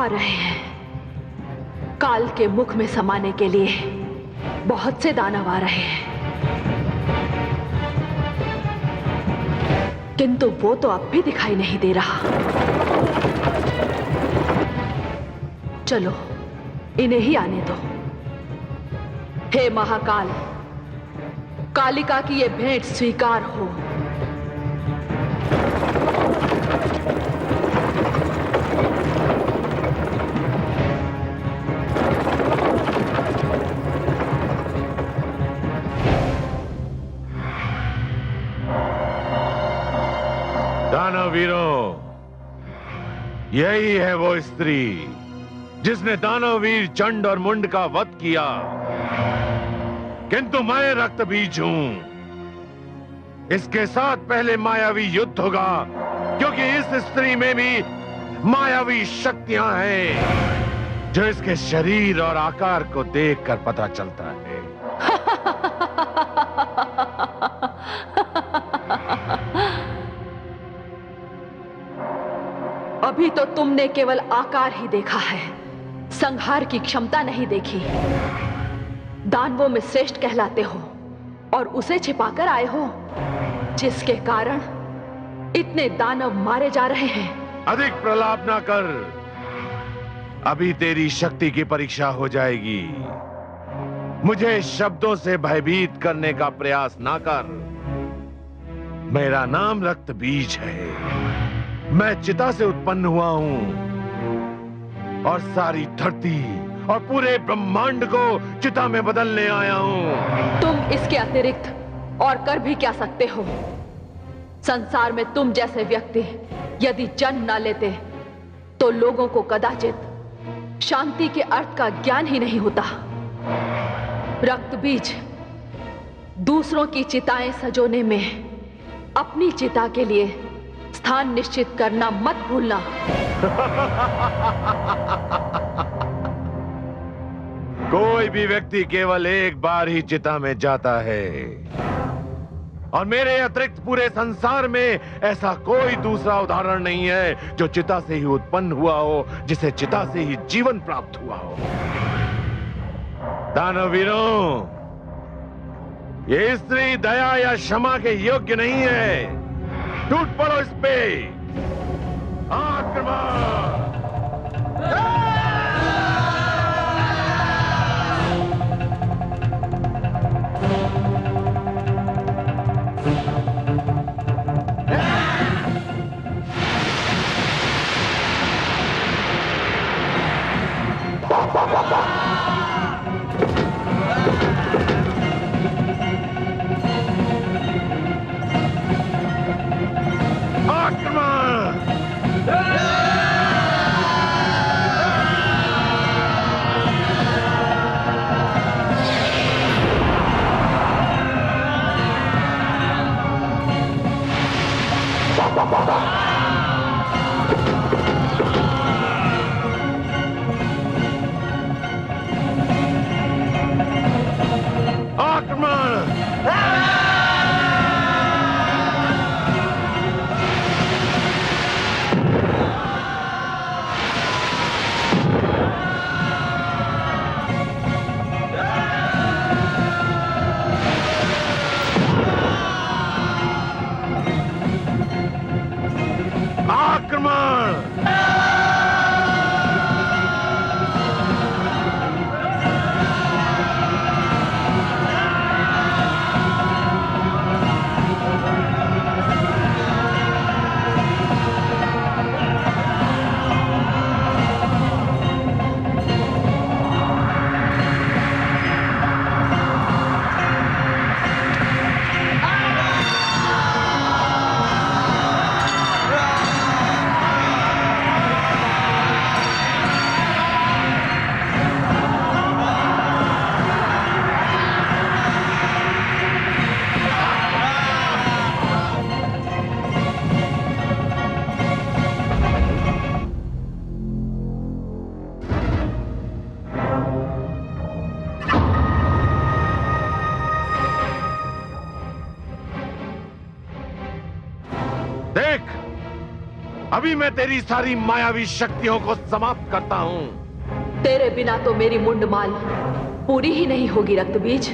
आ रहे हैं। काल के मुख में समाने के लिए बहुत से दानव आ रहे हैं, किंतु वो तो अब भी दिखाई नहीं दे रहा। चलो इन्हें ही आने दो। हे महाकाल, कालिका की ये भेंट स्वीकार हो। दानवीरों, यही है वो स्त्री जिसने दानववीर चंड और मुंड का वध किया, किंतु मैं रक्तबीज हूं। इसके साथ पहले मायावी युद्ध होगा, क्योंकि इस स्त्री में भी मायावी शक्तियां हैं जो इसके शरीर और आकार को देखकर पता चलता है। अभी तो तुमने केवल आकार ही देखा है, संहार की क्षमता नहीं देखी। दानवों में श्रेष्ठ कहलाते हो और उसे छिपाकर आए हो, जिसके कारण इतने दानव मारे जा रहे हैं। अधिक प्रलाप ना कर, अभी तेरी शक्ति की परीक्षा हो जाएगी। मुझे शब्दों से भयभीत करने का प्रयास ना कर। मेरा नाम रक्तबीज है। मैं चिता से उत्पन्न हुआ हूं और सारी धरती और पूरे ब्रह्मांड को चिता में बदलने आया हूं। तुम इसके अतिरिक्त और कर भी क्या सकते हो? संसार में तुम जैसे व्यक्ति यदि जन्म ना लेते तो लोगों को कदाचित शांति के अर्थ का ज्ञान ही नहीं होता। रक्तबीज, दूसरों की चिताएं सजोने में अपनी चिता के लिए स्थान निश्चित करना मत भूलना। कोई भी व्यक्ति केवल एक बार ही चिता में जाता है और मेरे अतिरिक्त पूरे संसार में ऐसा कोई दूसरा उदाहरण नहीं है जो चिता से ही उत्पन्न हुआ हो, जिसे चिता से ही जीवन प्राप्त हुआ हो। दानवीरों, ये स्त्री दया या क्षमा के योग्य नहीं है। टूट पड़ो इस पे। आक्रमण! अभी मैं तेरी सारी मायावी शक्तियों को समाप्त करता हूं। तेरे बिना तो मेरी मुंडमाल पूरी ही नहीं होगी रक्तबीज।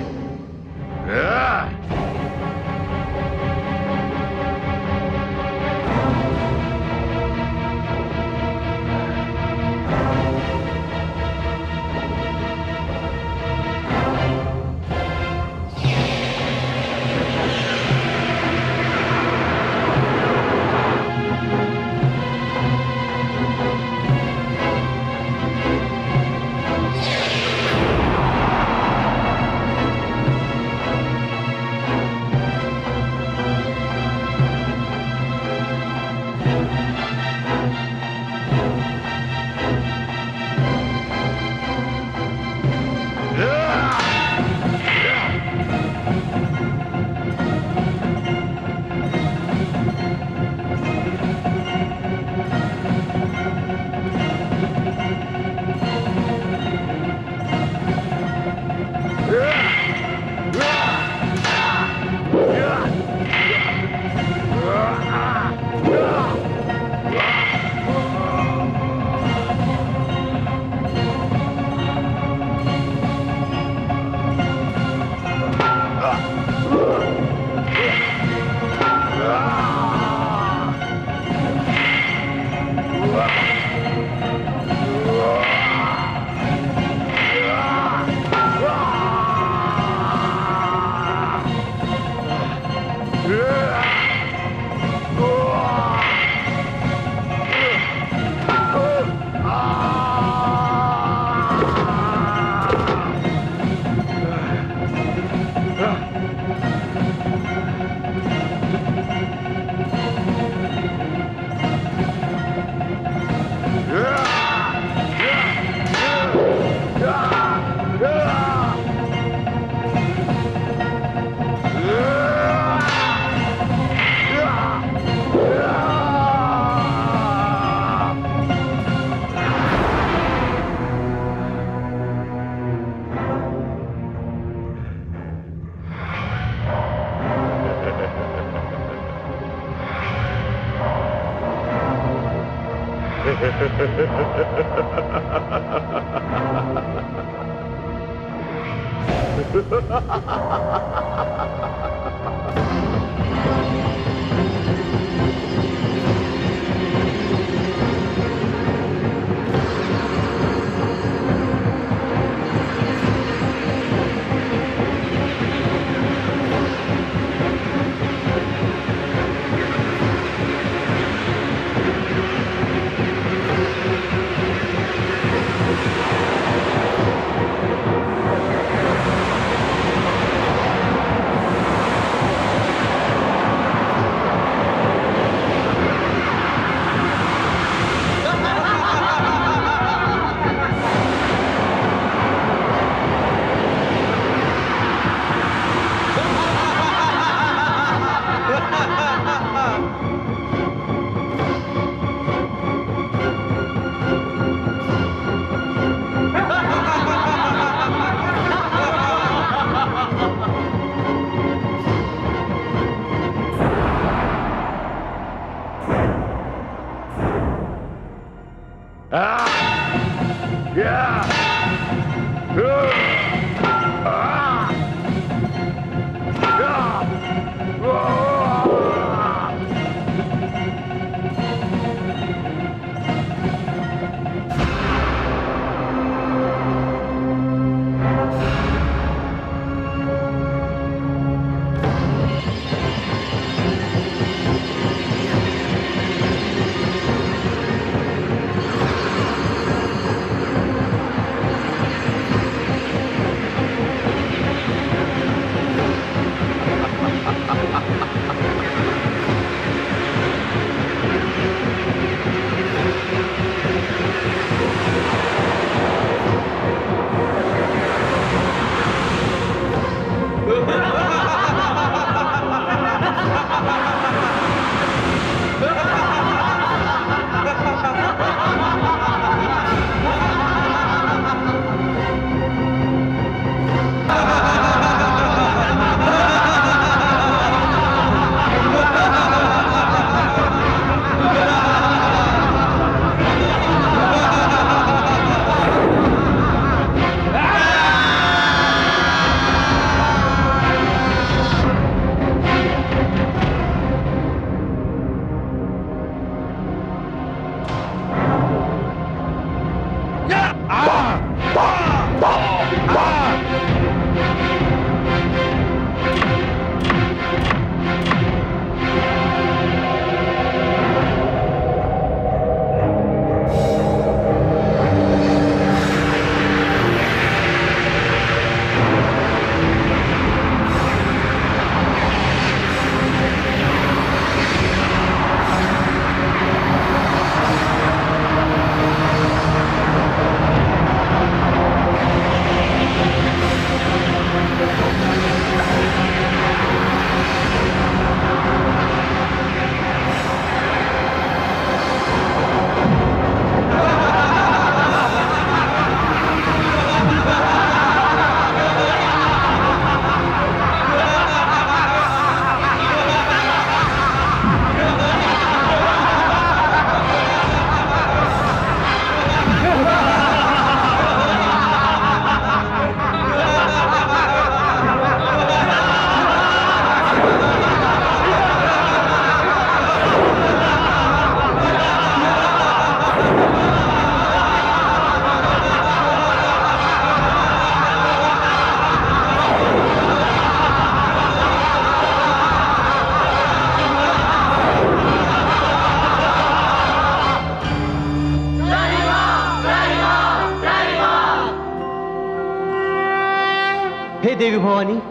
भवानी,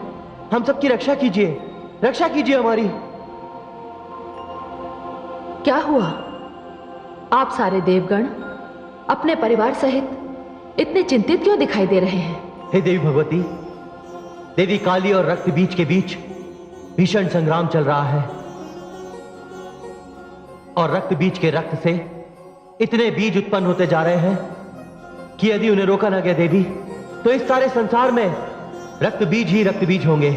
हम सबकी रक्षा कीजिए, रक्षा कीजिए हमारी। क्या हुआ? आप सारे देवगण अपने परिवार सहित इतने चिंतित क्यों दिखाई दे रहे हैं? हे देवी भगवती, देवी काली और रक्त बीज के बीच भीषण संग्राम चल रहा है और रक्त बीज के रक्त से इतने बीज उत्पन्न होते जा रहे हैं कि यदि उन्हें रोका ना गया देवी, तो इस सारे संसार में रक्त बीज ही रक्त बीज होंगे।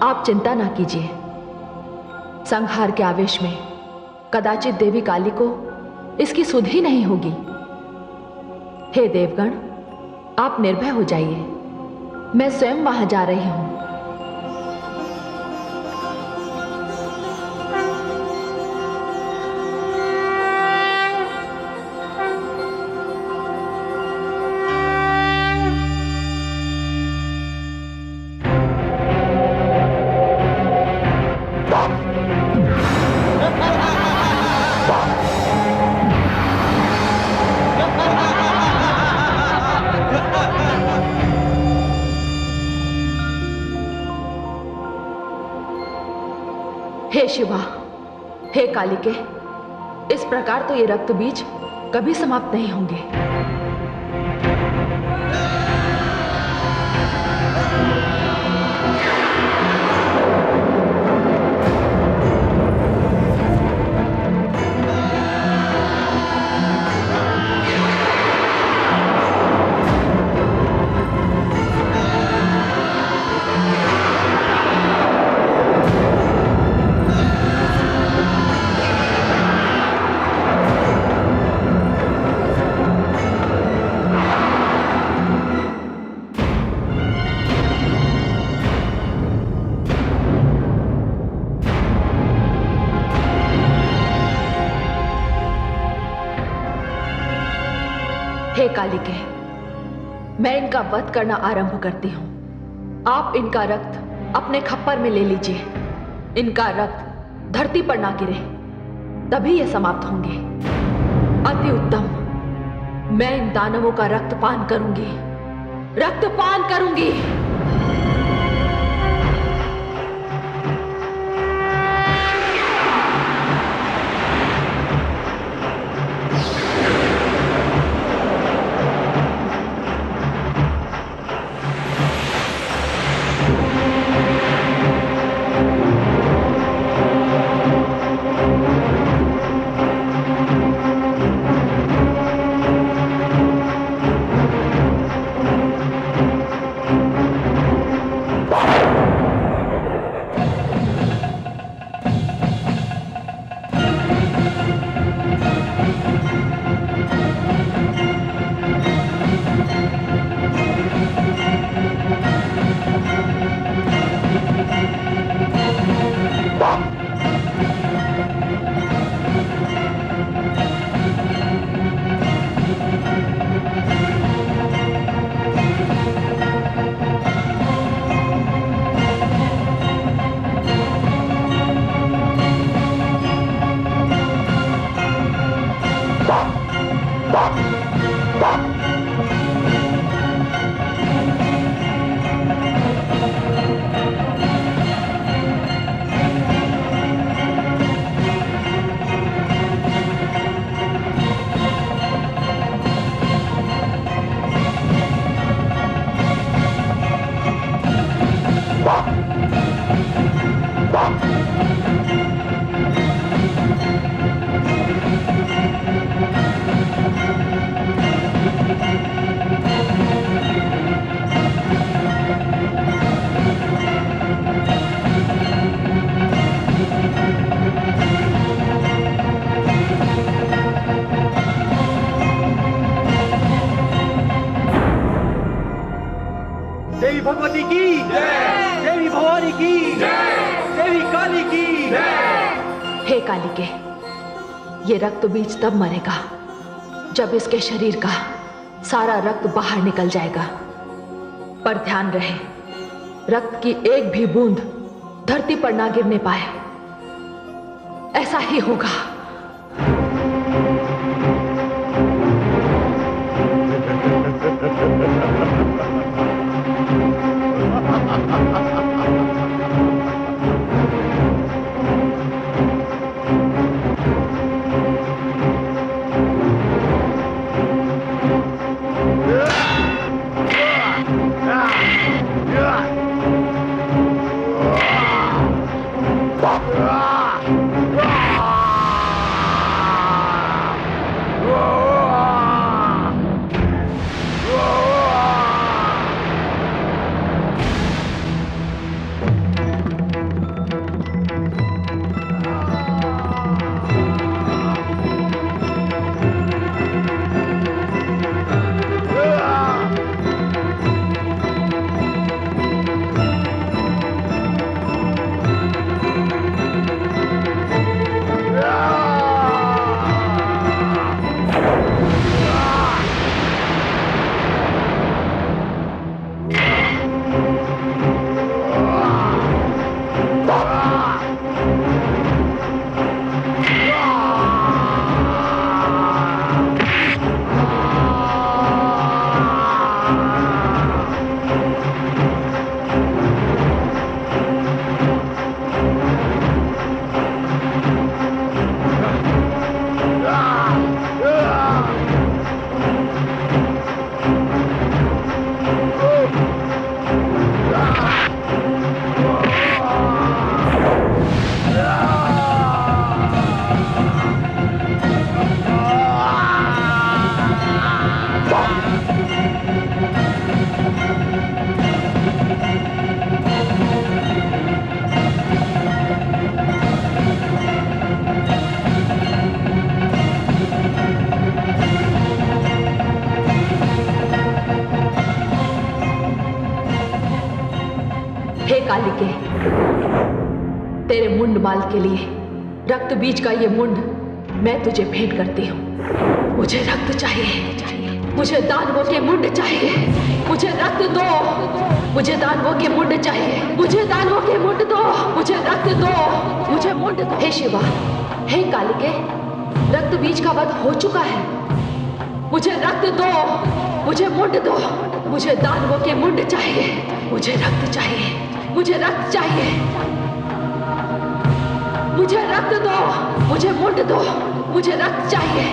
आप चिंता ना कीजिए। संहार के आवेश में कदाचित देवी काली को इसकी सुध ही नहीं होगी। हे देवगण, आप निर्भय हो जाइए, मैं स्वयं वहां जा रही हूं। हे शिवा, हे कालिके, इस प्रकार तो ये रक्त बीज कभी समाप्त नहीं होंगे। हे कालिके, मैं इनका वध करना आरंभ करती हूं। आप इनका रक्त अपने खप्पर में ले लीजिए। इनका रक्त धरती पर ना गिरे, तभी ये समाप्त होंगे। अति उत्तम। मैं इन दानवों का रक्तपान करूंगी, रक्तपान करूंगी। देवी भगवती की जय, देवी भवानी की जय, देवी काली की जय। हे कालिके, ये रक्त बीज तब मरेगा जब इसके शरीर का सारा रक्त बाहर निकल जाएगा। पर ध्यान रहे, रक्त की एक भी बूंद धरती पर ना गिरने पाए। ऐसा ही होगा। हे कालिके, तेरे मुंड माल के लिए रक्त बीज का ये मुंड मैं तुझे भेंट करती हूँ। मुझे रक्त चाहिए, मुझे दानवों के मुंड चाहिए, मुझे रक्त दो, मुझे दानवों के मुंड चाहिए, मुझे दानवों के मुंड दो, मुझे रक्त दो, मुझे मुंड दो। हे शिवा, हे कालिके, रक्त बीज का वध हो चुका है। मुझे रक्त दो, मुझे मुंड दो, मुझे दानवों के मुंड चाहिए, मुझे रक्त चाहिए, मुझे रक्त चाहिए, मुझे रक्त दो, मुझे मुंड दो, मुझे रक्त चाहिए।